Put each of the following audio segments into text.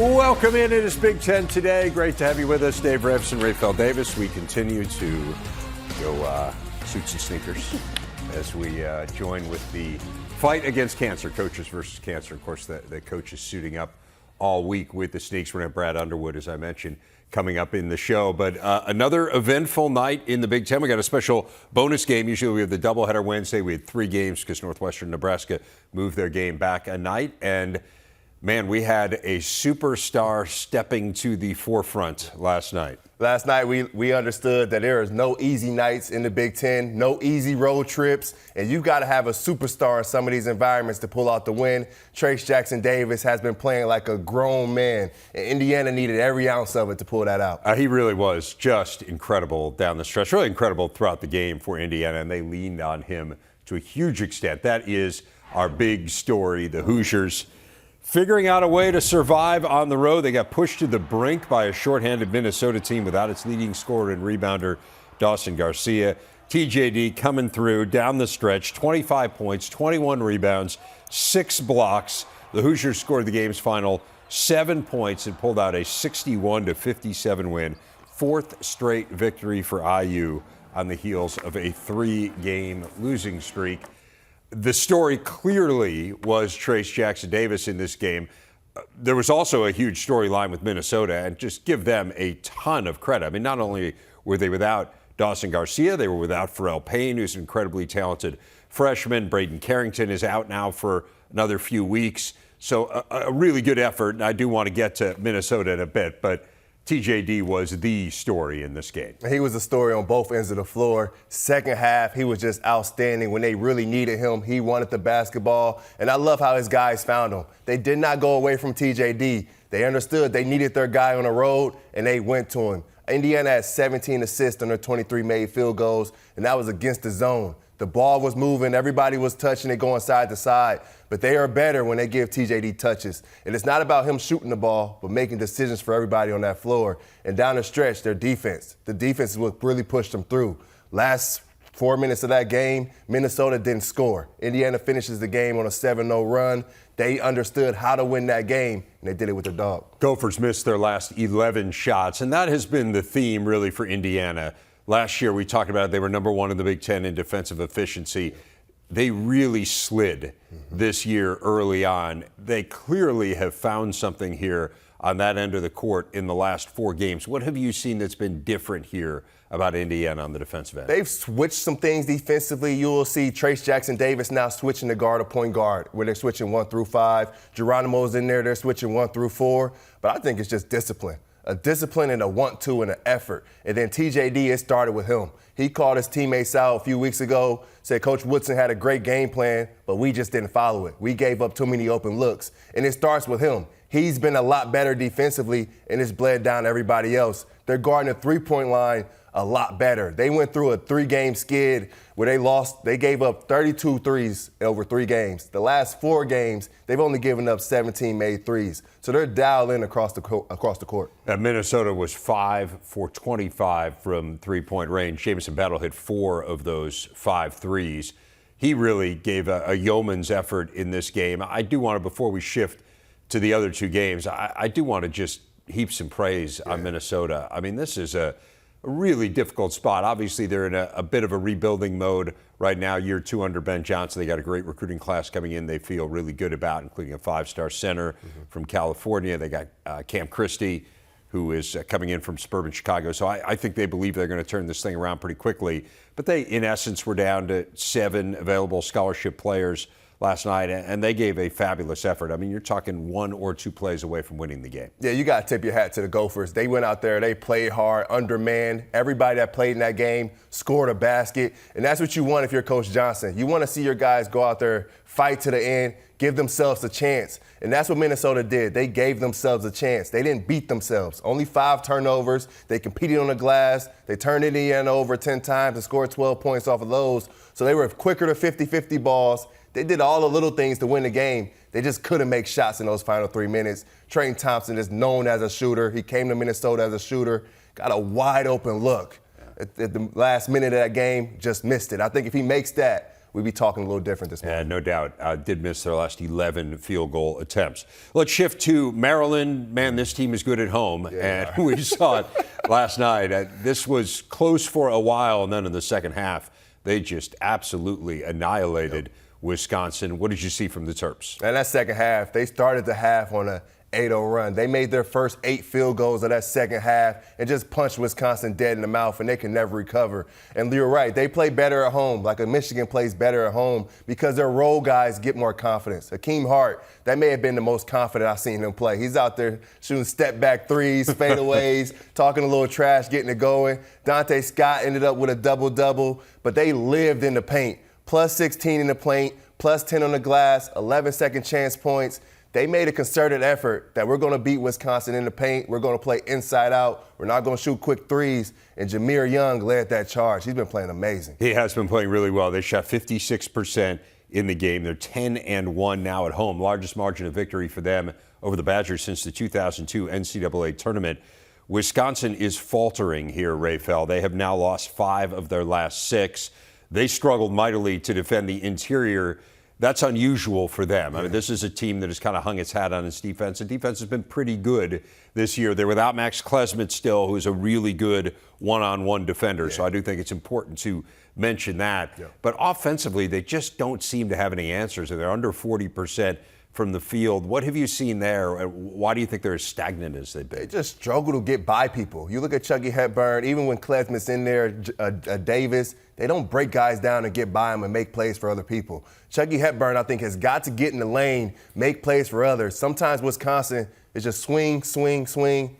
Welcome in. It is Big Ten today. Great to have you with us, Dave Revson, Rafael Davis. We continue to go suits and sneakers as we join with the fight against cancer, coaches versus cancer. Of course, the coach is suiting up all week with the sneaks. We're going to have Brad Underwood, as I mentioned, coming up in the show. But another eventful night in the Big Ten. We got a special bonus game. Usually we have the doubleheader Wednesday. We had 3 games because Northwestern Nebraska moved their game back a night. And man, we had a superstar stepping to the forefront last night. Last night, we understood that there is no easy nights in the Big Ten, no easy road trips, and you've got to have a superstar in some of these environments to pull out the win. Trayce Jackson-Davis has been playing like a grown man, and Indiana needed every ounce of it to pull that out. He really was just incredible down the stretch, really incredible throughout the game for Indiana, and they leaned on him to a huge extent. That is our big story, the Hoosiers figuring out a way to survive on the road. They got pushed to the brink by a shorthanded Minnesota team without its leading scorer and rebounder, Dawson Garcia. TJD coming through down the stretch, 25 points, 21 rebounds, 6 blocks. The Hoosiers scored the game's final 7 points and pulled out a 61-57 win. 4th straight victory for IU on the heels of a 3-game losing streak. The story clearly was Trayce Jackson-Davis in this game. There was also a huge storyline with Minnesota, and just give them a ton of credit. I mean, not only were they without Dawson Garcia, they were without Pharrell Payne, who's an incredibly talented freshman. Braden Carrington is out now for another few weeks. So a really good effort, and I do want to get to Minnesota in a bit, but TJD was the story in this game. He was the story on both ends of the floor. Second half, he was just outstanding. When they really needed him, he wanted the basketball. And I love how his guys found him. They did not go away from TJD. They understood they needed their guy on the road, and they went to him. Indiana had 17 assists on their 23 made field goals, and that was against the zone. The ball was moving. Everybody was touching it, going side to side. But they are better when they give TJD touches. And it's not about him shooting the ball, but making decisions for everybody on that floor. And down the stretch, their defense. The defense is what really pushed them through. Last 4 minutes of that game, Minnesota didn't score. Indiana finishes the game on a 7-0 run. They understood how to win that game, and they did it with their dog. Gophers missed their last 11 shots, and that has been the theme, really, for Indiana. Last year, we talked about it. They were number 1 in the Big Ten in defensive efficiency. They really slid this year early on. They clearly have found something here on that end of the court in the last 4 games. What have you seen that's been different here about Indiana on the defensive end? They've switched some things defensively. You will see Trayce Jackson-Davis now switching to guard or point guard, where they're switching 1 through 5. Geronimo's in there, they're switching 1 through 4. But I think it's just discipline. A discipline and a want-to and an effort. And then TJD, it started with him. He called his teammates out a few weeks ago, said Coach Woodson had a great game plan, but we just didn't follow it. We gave up too many open looks. And it starts with him. He's been a lot better defensively, and it's bled down to everybody else. They're guarding the three-point line a lot better. They went through a 3-game skid where they gave up 32 threes over 3 games. The last 4 games, they've only given up 17 made threes. So they're dialed in across the court. And Minnesota was 5 for 25 from three-point range. Jamison Battle hit 4 of those 5 threes. He really gave a yeoman's effort in this game. I do want to, before we shift to the other 2 games, I do want to just heap some praise on Minnesota. I mean, this is a really difficult spot. Obviously, they're in a bit of a rebuilding mode right now, year 2 under Ben Johnson. They got a great recruiting class coming in they feel really good about, including a 5-star center from California. They got Cam Christie, who is coming in from suburban Chicago. So I think they believe they're going to turn this thing around pretty quickly. But they, in essence, were down to 7 available scholarship players last night, and they gave a fabulous effort. I mean, you're talking 1 or 2 plays away from winning the game. Yeah, you got to tip your hat to the Gophers. They went out there, they played hard, undermanned. Everybody that played in that game scored a basket, and that's what you want if you're Coach Johnson. You want to see your guys go out there, fight to the end, give themselves a chance, and that's what Minnesota did. They gave themselves a chance. They didn't beat themselves. Only 5 turnovers. They competed on the glass. They turned Indiana over 10 times and scored 12 points off of those. So they were quicker to 50-50 balls. They did all the little things to win the game. They just couldn't make shots in those final 3 minutes. Trayton Thompson is known as a shooter. He came to Minnesota as a shooter, got a wide open look. At the last minute of that game, just missed it. I think if he makes that, we'd be talking a little different this morning. Yeah, no doubt. Did miss their last 11 field goal attempts. Let's shift to Maryland. Man, this team is good at home, and we saw it last night. This was close for a while, and then in the second half, they just absolutely annihilated Wisconsin. What did you see from the Terps? And that second half, they started the half on a 8-0 run. They made their first 8 field goals of that second half and just punched Wisconsin dead in the mouth, and they can never recover. And you're right, they play better at home, like a Michigan plays better at home because their role guys get more confidence. Hakeem Hart, that may have been the most confident I've seen him play. He's out there shooting step-back threes, fadeaways, talking a little trash, getting it going. Dante Scott ended up with a double-double, but they lived in the paint. Plus 16 in the paint, plus 10 on the glass, 11 second chance points. They made a concerted effort that we're going to beat Wisconsin in the paint. We're going to play inside out. We're not going to shoot quick threes. And Jameer Young led that charge. He's been playing amazing. He has been playing really well. They shot 56% in the game. They're 10-1 now at home. Largest margin of victory for them over the Badgers since the 2002 NCAA tournament. Wisconsin is faltering here, Raphael. They have now lost 5 of their last 6. They struggled mightily to defend the interior. That's unusual for them. I mean, this is a team that has kind of hung its hat on its defense, and defense has been pretty good this year. They're without Max Klesmit still, who's a really good one-on-one defender, so I do think it's important to mention that. But offensively, they just don't seem to have any answers. They're under 40% from the field. What have you seen there? Why do you think they're as stagnant as they've been? They just struggle to get by people. You look at Chucky Hepburn, even when Klesmit's in there, Davis, they don't break guys down and get by them and make plays for other people. Chucky Hepburn, I think, has got to get in the lane, make plays for others. Sometimes Wisconsin is just swing, swing, swing,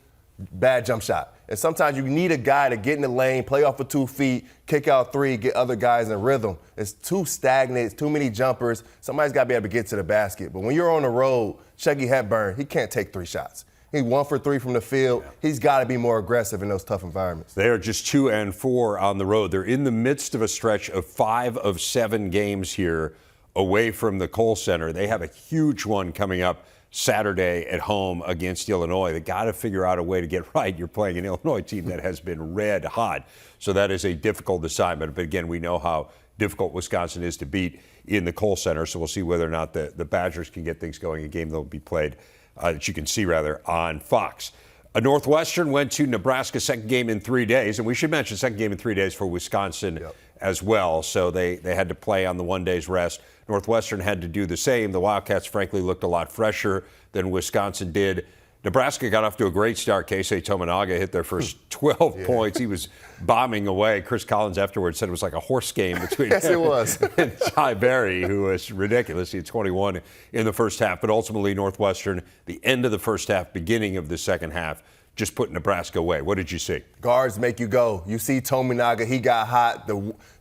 bad jump shot. And sometimes you need a guy to get in the lane, play off of 2 feet, kick out 3, get other guys in rhythm. It's too stagnant, it's too many jumpers. Somebody's got to be able to get to the basket. But when you're on the road, Chucky Hepburn, he can't take 3 shots. He's 1 for 3 from the field. He's got to be more aggressive in those tough environments. They are just 2-4 on the road. They're in the midst of a stretch of 5 of 7 games here away from the Kohl Center. They have a huge one coming up Saturday at home against Illinois. They got to figure out a way to get right. You're playing an Illinois team that has been red hot. So that is a difficult assignment. But again, we know how difficult Wisconsin is to beat in the Kohl Center. So we'll see whether or not the Badgers can get things going. A game that will be played, that you can see rather, on Fox. Northwestern went to Nebraska, second game in 3 days. And we should mention second game in 3 days for Wisconsin as well. So they had to play on the 1 day's rest. Northwestern had to do the same. The Wildcats, frankly, looked a lot fresher than Wisconsin did. Nebraska got off to a great start. Keisei Tominaga hit their first 12 points. He was bombing away. Chris Collins afterwards said it was like a horse game between yes, it was. and Ty Berry, who was ridiculous. He had 21 in the first half. But ultimately, Northwestern, the end of the first half, beginning of the second half, just put Nebraska away. What did you see? Guards make you go. You see Tominaga, he got hot.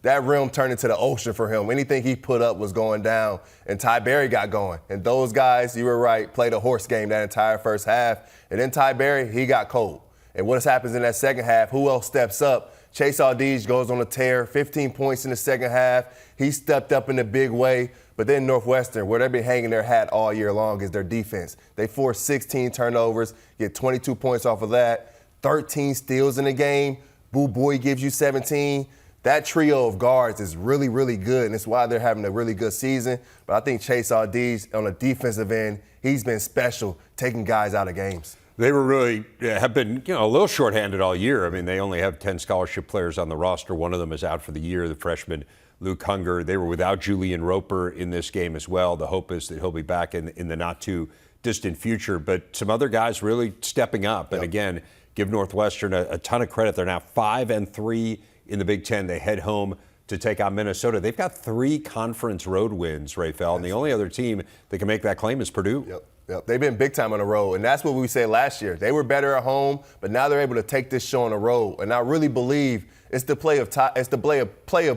That rim turned into the ocean for him. Anything he put up was going down. And Ty Berry got going. And those guys, you were right, played a horse game that entire first half. And then Ty Berry, he got cold. And what happens in that second half, who else steps up? Chase Audige goes on a tear, 15 points in the second half. He stepped up in a big way. But then Northwestern, where they've been hanging their hat all year long, is their defense. They forced 16 turnovers, get 22 points off of that, 13 steals in the game. Boo Boy gives you 17. That trio of guards is really, really good, and it's why they're having a really good season. But I think Chase Audige, on the defensive end, he's been special, taking guys out of games. They were really have been, a little shorthanded all year. I mean, they only have 10 scholarship players on the roster. One of them is out for the year, the freshman Luke Hunger. They were without Julian Roper in this game as well. The hope is that he'll be back in the not-too-distant future. But some other guys really stepping up. And again, give Northwestern a ton of credit. They're now 5-3 in the Big Ten. They head home to take on Minnesota. They've got 3 conference road wins, Raphael, and the only other team that can make that claim is Purdue. Yep. They've been big time on the road, and that's what we said last year. They were better at home, but now they're able to take this show on the road. And I really believe it's the play of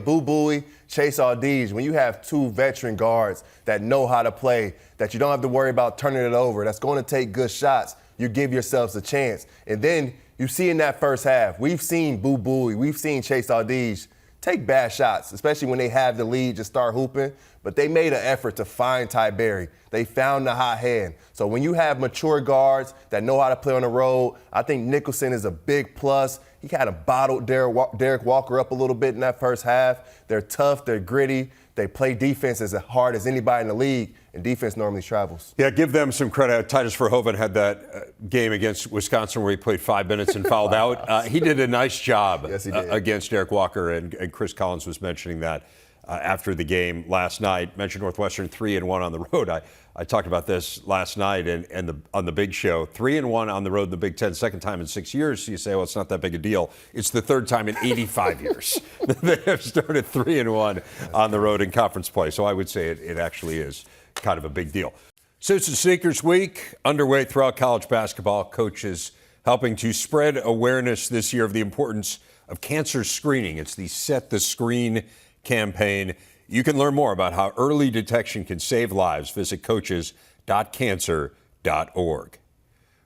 Boo Buie, Chase Audige. When you have 2 veteran guards that know how to play, that you don't have to worry about turning it over, that's going to take good shots, you give yourselves a chance. And then you see in that first half, we've seen Boo Buie, we've seen Chase Audige take bad shots, especially when they have the lead to start hooping. But they made an effort to find Ty Berry. They found the hot hand. So when you have mature guards that know how to play on the road, I think Nicholson is a big plus. He kind of bottled Derek Walker up a little bit in that first half. They're tough, they're gritty. They play defense as hard as anybody in the league, and defense normally travels. Yeah, give them some credit. Titus Verhoeven had that game against Wisconsin where he played 5 minutes and fouled out. He did a nice job Yes, he did. Against Derek Walker, and Chris Collins was mentioning that after the game last night. Mentioned Northwestern 3-1 on the road. I talked about this last night and on the big show. 3-1 on the road in the Big Ten, second time in 6 years. So you say, well, it's not that big a deal. It's the third time in 85 years they have started 3-1 on the road in conference play. So I would say it actually is kind of a big deal. Suits and Sneakers Week underway throughout college basketball. Coaches helping to spread awareness this year of the importance of cancer screening. It's the Set the Screen campaign. You can learn more about how early detection can save lives. Visit coaches.cancer.org.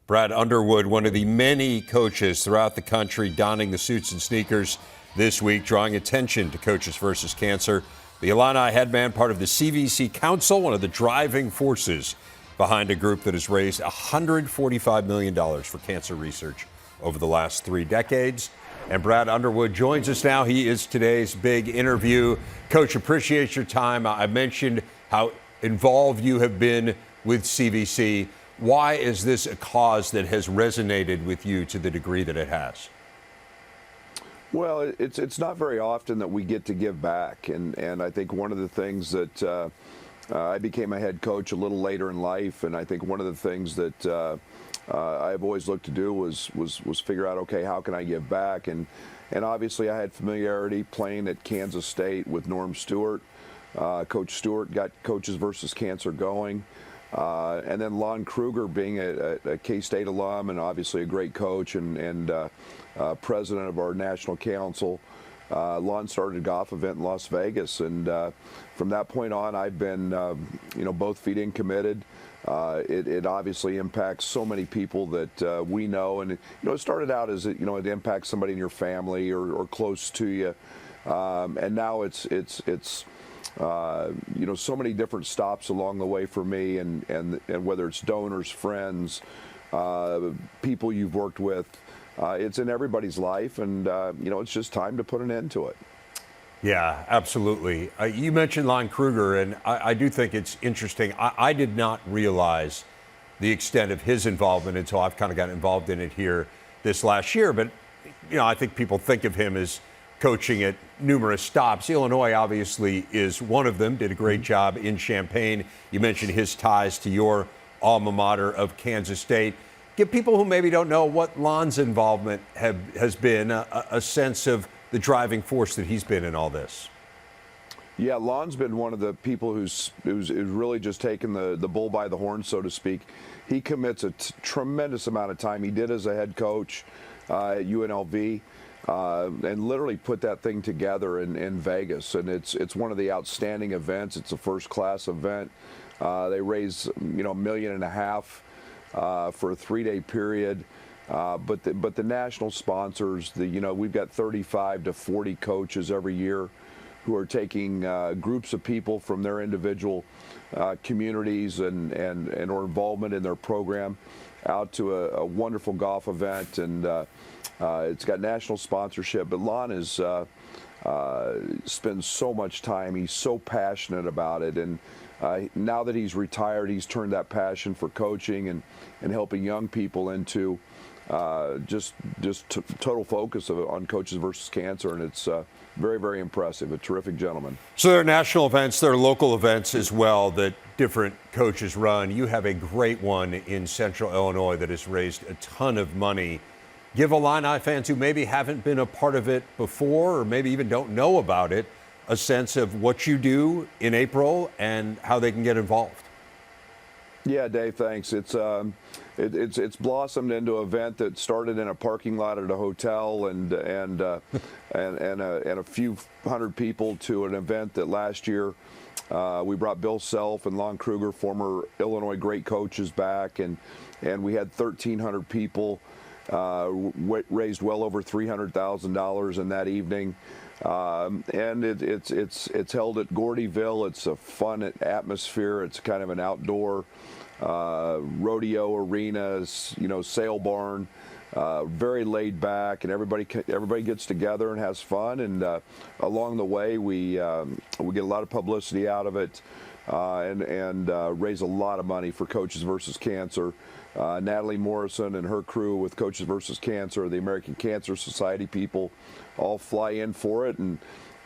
Brad Underwood, one of the many coaches throughout the country donning the suits and sneakers this week, drawing attention to Coaches versus Cancer. The Illini head man, part of the CVC Council, one of the driving forces behind a group that has raised $145 million for cancer research over the last 3 decades. And Brad Underwood joins us now. He is today's big interview. Coach, appreciate your time. I mentioned how involved you have been with CVC. Why is this a cause that has resonated with you to the degree that it has? Well, it's not very often that we get to give back, and I think one of the things that I became a head coach a little later in life, and I think one of the things that I've always looked to do was figure out, okay, how can I give back? And obviously I had familiarity playing at Kansas State with Norm Stewart. Coach Stewart got Coaches versus Cancer going. And then Lon Kruger being a K-State alum and obviously a great coach and president of our national council. Lon started a golf event in Las Vegas, and from that point on, I've been, both feet in committed. It obviously impacts so many people that we know, and it started out as it impacts somebody in your family or close to you, and now it's so many different stops along the way for me, and whether it's donors, friends, people you've worked with, it's in everybody's life, and it's just time to put an end to it. Yeah, absolutely. You mentioned Lon Kruger, and I do think it's interesting. I did not realize the extent of his involvement until I've kind of got involved in it here this last year. But, I think people think of him as coaching at numerous stops. Illinois obviously is one of them, did a great job in Champaign. You mentioned his ties to your alma mater of Kansas State. Give people who maybe don't know what Lon's involvement has been a sense of the driving force that he's been in all this. Yeah, Lon's been one of the people who's really just taken the bull by the horn, so to speak. He commits a tremendous amount of time. He did as a head coach at UNLV, and literally put that thing together in Vegas. And it's one of the outstanding events. It's a first-class event. They raise $1.5 million for a 3-day period. But the national sponsors, we've got 35 to 40 coaches every year who are taking groups of people from their individual communities and or involvement in their program out to a wonderful golf event, and it's got national sponsorship. But Lon is spends so much time. He's so passionate about it, and now that he's retired, he's turned that passion for coaching and helping young people into just total focus on Coaches versus Cancer, and it's very, very impressive. A terrific gentleman. So there are national events, there are local events as well that different coaches run. You have a great one in Central Illinois that has raised a ton of money. Give Illini fans who maybe haven't been a part of it before or maybe even don't know about it a sense of what you do in April and how they can get involved. Yeah, Dave, thanks. It's blossomed into an event that started in a parking lot at a hotel and a few hundred people to an event that last year we brought Bill Self and Lon Kruger, former Illinois great coaches, back, and we had 1,300 people, raised well over $300,000 in that evening. And it's held at Gordyville. It's a fun atmosphere. It's kind of an outdoor rodeo arena, sail barn. very laid back, and everybody gets together and has fun. And along the way, we get a lot of publicity out of it, and raise a lot of money for Coaches versus Cancer. Natalie Morrison and her crew with Coaches versus Cancer, the American Cancer Society people, all fly in for it. And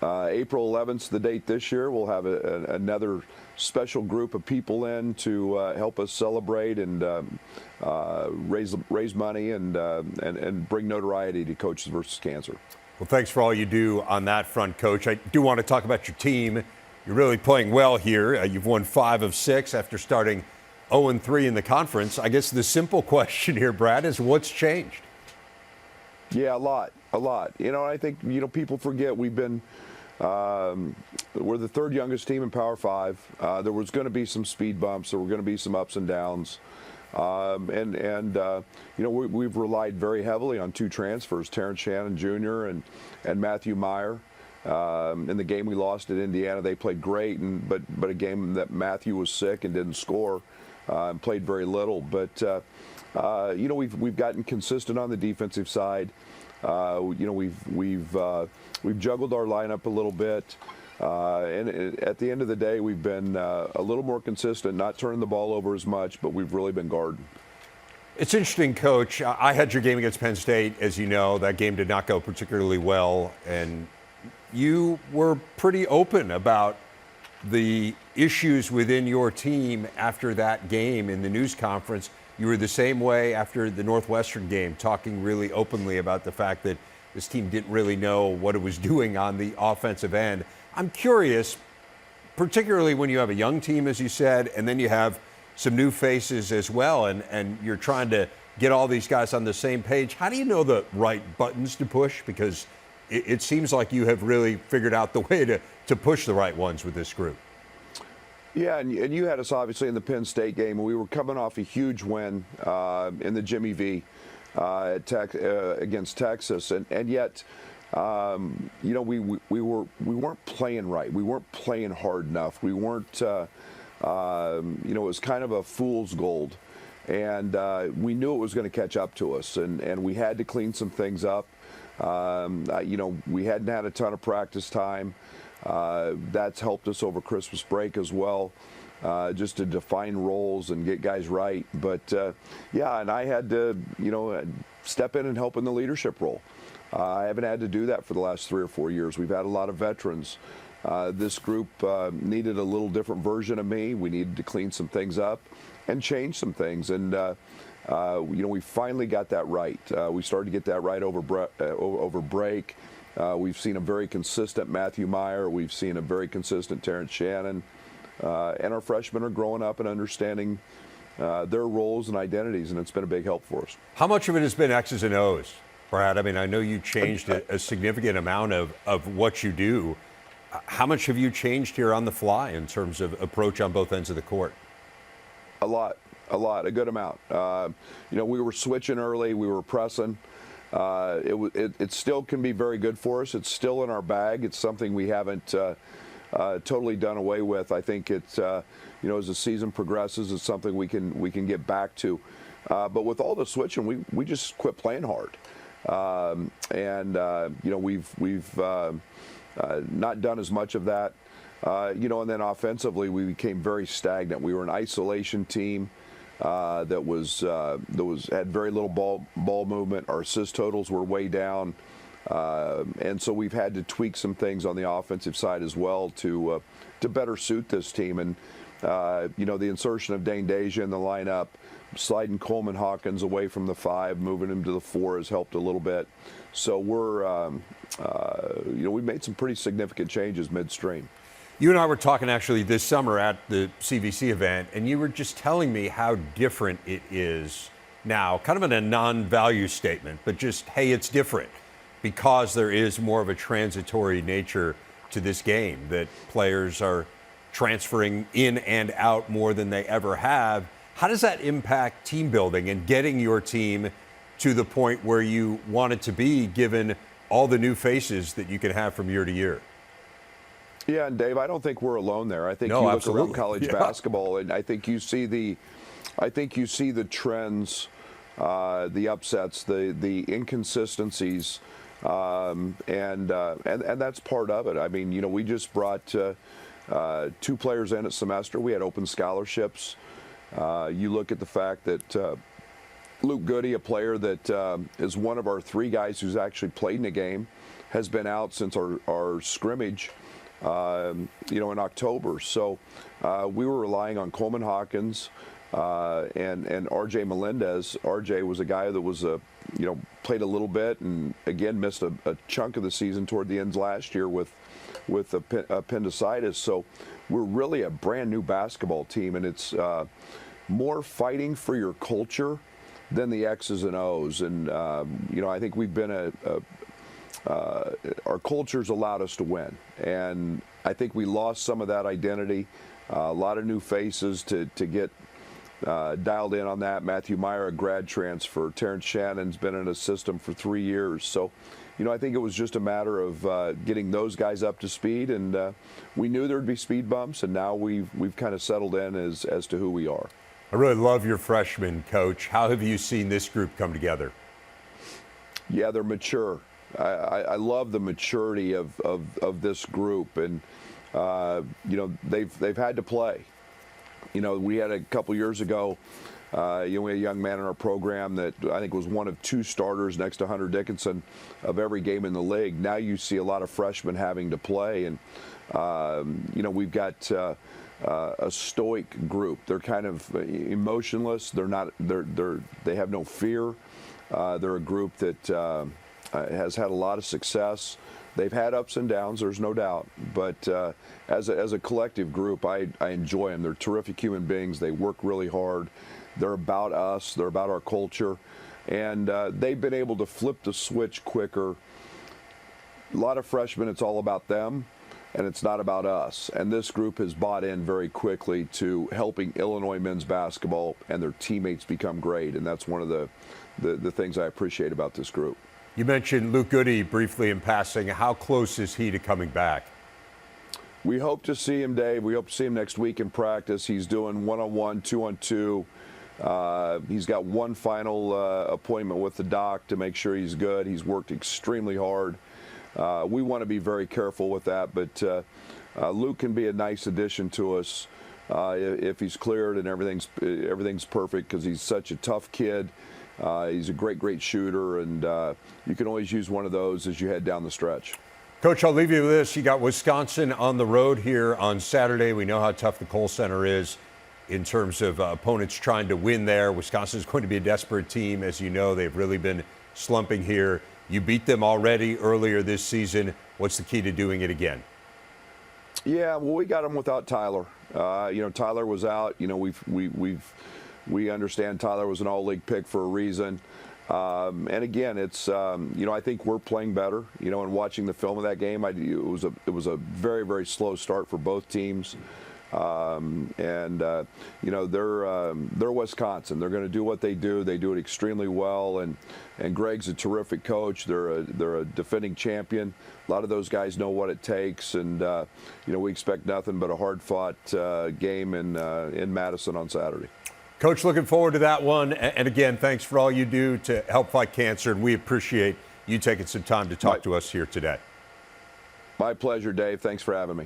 April 11th, the date this year, we'll have another special group of people in to help us celebrate and raise money and bring notoriety to Coaches versus Cancer. Well, thanks for all you do on that front, Coach. I do want to talk about your team. You're really playing well here. You've won 5 of 6 after starting 0-3 in the conference. I guess the simple question here, Brad, is what's changed? Yeah, a lot. I think, people forget we've been, we're the 3rd youngest team in Power 5. There was going to be some speed bumps. There were going to be some ups and downs. We've relied very heavily on 2 transfers, Terrence Shannon Jr. and Matthew Meyer. In the game we lost at Indiana, they played great, but a game that Matthew was sick and didn't score and played very little. But we've gotten consistent on the defensive side. We've juggled our lineup a little bit, and at the end of the day, we've been a little more consistent, not turning the ball over as much, but we've really been guarding. It's interesting, Coach. I had your game against Penn State, as you know. That game did not go particularly well, and you were pretty open about the issues within your team after that game in the news conference. You were the same way after the Northwestern game, talking really openly about the fact that this team didn't really know what it was doing on the offensive end. I'm curious, particularly when you have a young team, as you said, and then you have some new faces as well, and you're trying to get all these guys on the same page. How do you know the right buttons to push? Because it seems like you have really figured out the way to push the right ones with this group. Yeah, and you had us obviously in the Penn State game, and we were coming off a huge win in the Jimmy V against Texas, and yet, we weren't playing right. We weren't playing hard enough. We weren't, it was kind of a fool's gold, and we knew it was going to catch up to us, and we had to clean some things up. We hadn't had a ton of practice time. That's helped us over Christmas break as well, just to define roles and get guys right. But, and I had to, step in and help in the leadership role. I haven't had to do that for the last 3 or 4 years. We've had a lot of veterans. This group needed a little different version of me. We needed to clean some things up and change some things. And, we finally got that right. We started to get that right over break. We've seen a very consistent Matthew Meyer. We've seen a very consistent Terrence Shannon. And our freshmen are growing up and understanding their roles and identities, and it's been a big help for us. How much of it has been X's and O's, Brad? I mean, I know you changed a significant amount of what you do. How much have you changed here on the fly in terms of approach on both ends of the court? A good amount. We were switching early. We were pressing. It still can be very good for us. It's still in our bag. It's something we haven't totally done away with. I think it's, as the season progresses, it's something we can get back to. But with all the switching, we just quit playing hard. We've not done as much of that. And then offensively, we became very stagnant. We were an isolation team. That had very little ball movement. Our assist totals were way down, and so we've had to tweak some things on the offensive side as well to better suit this team. And the insertion of Dane Deja in the lineup, sliding Coleman Hawkins away from the 5, moving him to the 4 has helped a little bit. So we've made some pretty significant changes midstream. You and I were talking actually this summer at the CVC event, and you were just telling me how different it is now, kind of in a non-value statement, but just, hey, it's different because there is more of a transitory nature to this game, that players are transferring in and out more than they ever have. How does that impact team building and getting your team to the point where you want it to be, given all the new faces that you can have from year to year? Yeah, and Dave, I don't think we're alone there. I think you look around college basketball, and I think you see the trends the upsets, the inconsistencies, and that's part of it. I mean, you know, we just brought 2 players in at semester. We had open scholarships. You look at the fact that Luke Goody, a player that is one of our 3 guys who's actually played in a game, has been out since our scrimmage, you know, in October. So we were relying on Coleman Hawkins and R.J. Melendez. R.J. was a guy that was you know, played a little bit and again missed a chunk of the season toward the end last year with appendicitis. So we're really a brand new basketball team, and it's more fighting for your culture than the X's and O's. And you know, I think we've been our culture's allowed us to win, and I think we lost some of that identity. A lot of new faces to get dialed in on that. Matthew Meyer, a grad transfer. Terrence Shannon's been in a system for 3 years. So, you know, I think it was just a matter of getting those guys up to speed, and we knew there'd be speed bumps, and now we've kind of settled in as to who we are. I really love your freshmen, Coach. How have you seen this group come together? Yeah, they're mature. I love the maturity of this group, and you know, they've had to play. You know, we had a couple years ago, you know, we had a young man in our program that I think was one of 2 starters next to Hunter Dickinson of every game in the league. Now you see a lot of freshmen having to play, and you know, we've got a stoic group. They're kind of emotionless. They have no fear. They're a group that has had a lot of success. They've had ups and downs, there's no doubt, but as a collective group, I enjoy them. They're terrific human beings. They work really hard. They're about us. They're about our culture, and they've been able to flip the switch quicker. A lot of freshmen, it's all about them, and it's not about us. And this group has bought in very quickly to helping Illinois men's basketball and their teammates become great, and that's one of the things I appreciate about this group. You mentioned Luke Goody briefly in passing. How close is he to coming back? We hope to see him, Dave. We hope to see him next week in practice. He's doing 1-on-1, 2-on-2. He's got one final appointment with the doc to make sure he's good. He's worked extremely hard. We want to be very careful with that, but Luke can be a nice addition to us if he's cleared and everything's perfect, because he's such a tough kid. He's a great shooter, and you can always use one of those as you head down the stretch. Coach, I'll leave you with this. You got Wisconsin on the road here on Saturday. We know how tough the Kohl Center is in terms of opponents trying to win there. Wisconsin is going to be a desperate team. As you know, they've really been slumping here. You beat them already earlier this season. What's the key to doing it again? Yeah, well, we got them without Tyler. You know, Tyler was out. You know, we understand Tyler was an all-league pick for a reason. And again, it's you know, I think we're playing better. You know, and watching the film of that game, it was a very slow start for both teams. You know, they're Wisconsin. They're going to do what they do. They do it extremely well. And Greg's a terrific coach. They're a defending champion. A lot of those guys know what it takes. And you know, we expect nothing but a hard-fought game in Madison on Saturday. Coach, looking forward to that one. And again, thanks for all you do to help fight cancer. And we appreciate you taking some time to talk to us here today. My pleasure, Dave. Thanks for having me.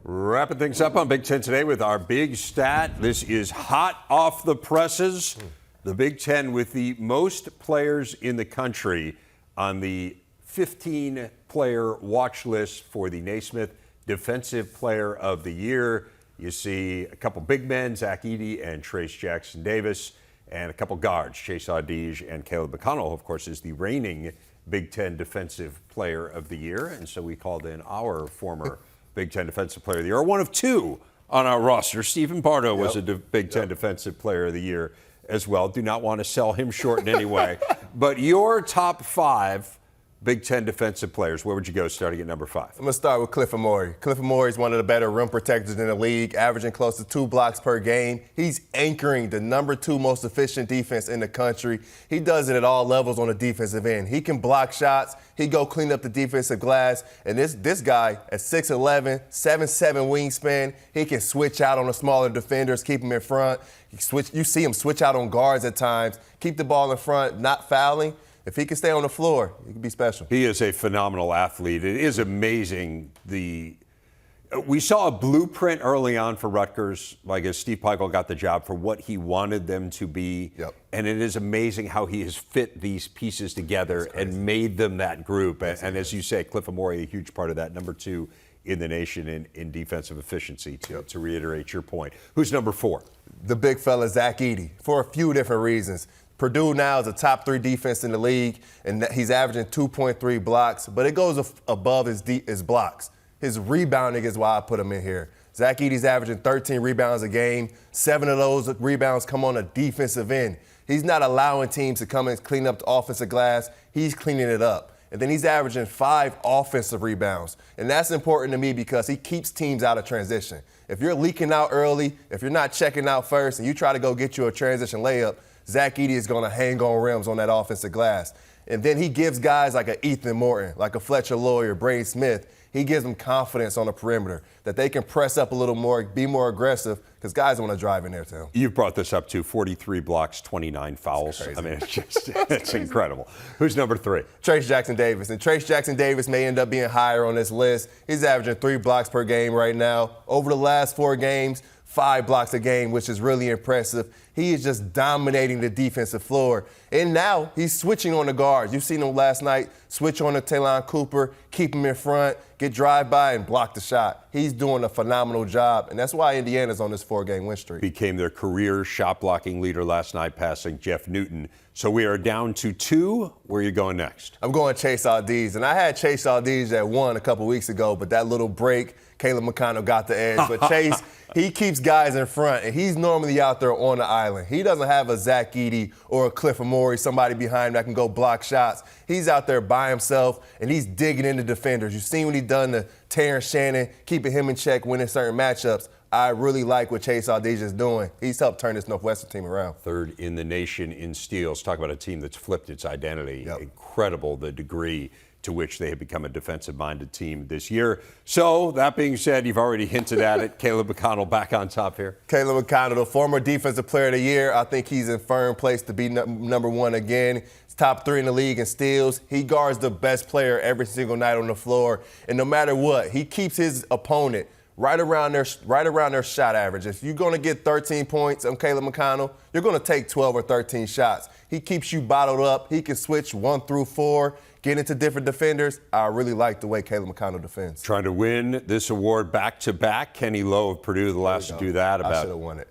Wrapping things up on Big Ten today with our big stat. This is hot off the presses. The Big Ten with the most players in the country on the 15-player watch list for the Naismith Defensive Player of the Year. You see a couple big men, Zach Edey and Trace Jackson Davis, and a couple guards, Chase Audige and Caleb McConnell, of course, is the reigning Big Ten Defensive Player of the Year. And so we called in our former Big Ten Defensive Player of the Year, one of 2 on our roster. Stephen Bardo was a Big Ten Defensive Player of the Year as well. Do not want to sell him short in any way. But your top 5 Big Ten defensive players. Where would you go starting at number 5? I'm going to start with Cliff Amore. Cliff Amore is one of the better rim protectors in the league, averaging close to 2 blocks per game. He's anchoring the number 2 most efficient defense in the country. He does it at all levels on the defensive end. He can block shots. He go clean up the defensive glass. And this guy at 6'11", 7'7" wingspan, he can switch out on the smaller defenders, keep them in front. You see him switch out on guards at times, keep the ball in front, not fouling. If he can stay on the floor, he can be special. He is a phenomenal athlete. It is amazing. We saw a blueprint early on for Rutgers, like as Steve Peichel got the job, for what he wanted them to be. Yep. And it is amazing how he has fit these pieces together and made them that group. And as you say, Cliff Amore, a huge part of that, number 2 in the nation in defensive efficiency, to reiterate your point. Who's number 4? The big fella, Zach Edey, for a few different reasons. Purdue now is a top 3 defense in the league, and he's averaging 2.3 blocks, but it goes above his blocks. His rebounding is why I put him in here. Zach Edey's averaging 13 rebounds a game. 7 of those rebounds come on the defensive end. He's not allowing teams to come and clean up the offensive glass. He's cleaning it up. And then he's averaging 5 offensive rebounds. And that's important to me because he keeps teams out of transition. If you're leaking out early, if you're not checking out first, and you try to go get you a transition layup, Zach Edey is going to hang on rims on that offensive glass. And then he gives guys like a Ethan Morton, like a Fletcher Loyer, Braden Smith, he gives them confidence on the perimeter that they can press up a little more, be more aggressive, because guys want to drive in there too. You've brought this up too, 43 blocks, 29 fouls. I mean, it's incredible. Who's number 3? Trace Jackson Davis. And Trace Jackson Davis may end up being higher on this list. He's averaging 3 blocks per game right now. Over the last 4 games, 5 blocks a game, which is really impressive. He is just dominating the defensive floor. And now he's switching on the guards. You've seen him last night switch on to Taylon Cooper, keep him in front, get drive-by, and block the shot. He's doing a phenomenal job, and that's why Indiana's on this 4-game win streak. Became their career shot-blocking leader last night, passing Jeff Newton. So we are down to 2. Where are you going next? I'm going Chase Aldiz, and I had Chase Aldiz at 1 a couple weeks ago, but that little break, Caleb McConnell got the edge. But Chase, he keeps guys in front, and he's normally out there on the island. He doesn't have a Zach Edey or a Cliff Amore, somebody behind him that can go block shots. He's out there by himself, and he's digging into defenders. You've seen what he's done to Terrence Shannon, keeping him in check, winning certain matchups. I really like what Chase Aldiz is doing. He's helped turn this Northwestern team around. 3rd in the nation in steals. Talk about a team that's flipped its identity. Yep. Incredible the degree to which they have become a defensive-minded team this year. So, that being said, you've already hinted at it. Caleb McConnell back on top here. Caleb McConnell, the former Defensive Player of the Year. I think he's in firm place to be number 1 again. He's top 3 in the league in steals. He guards the best player every single night on the floor. And no matter what, he keeps his opponent right around their shot average. If you're going to get 13 points on Caleb McConnell, you're going to take 12 or 13 shots. He keeps you bottled up. He can switch 1 through 4. Get into different defenders. I really like the way Caleb McConnell defends. Trying to win this award back-to-back. Kenny Lowe of Purdue, the last to do that about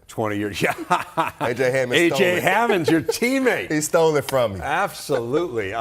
20 years. Yeah. A.J. Hammond stole it. A.J. Hammond's your teammate. He stole it from me. Absolutely.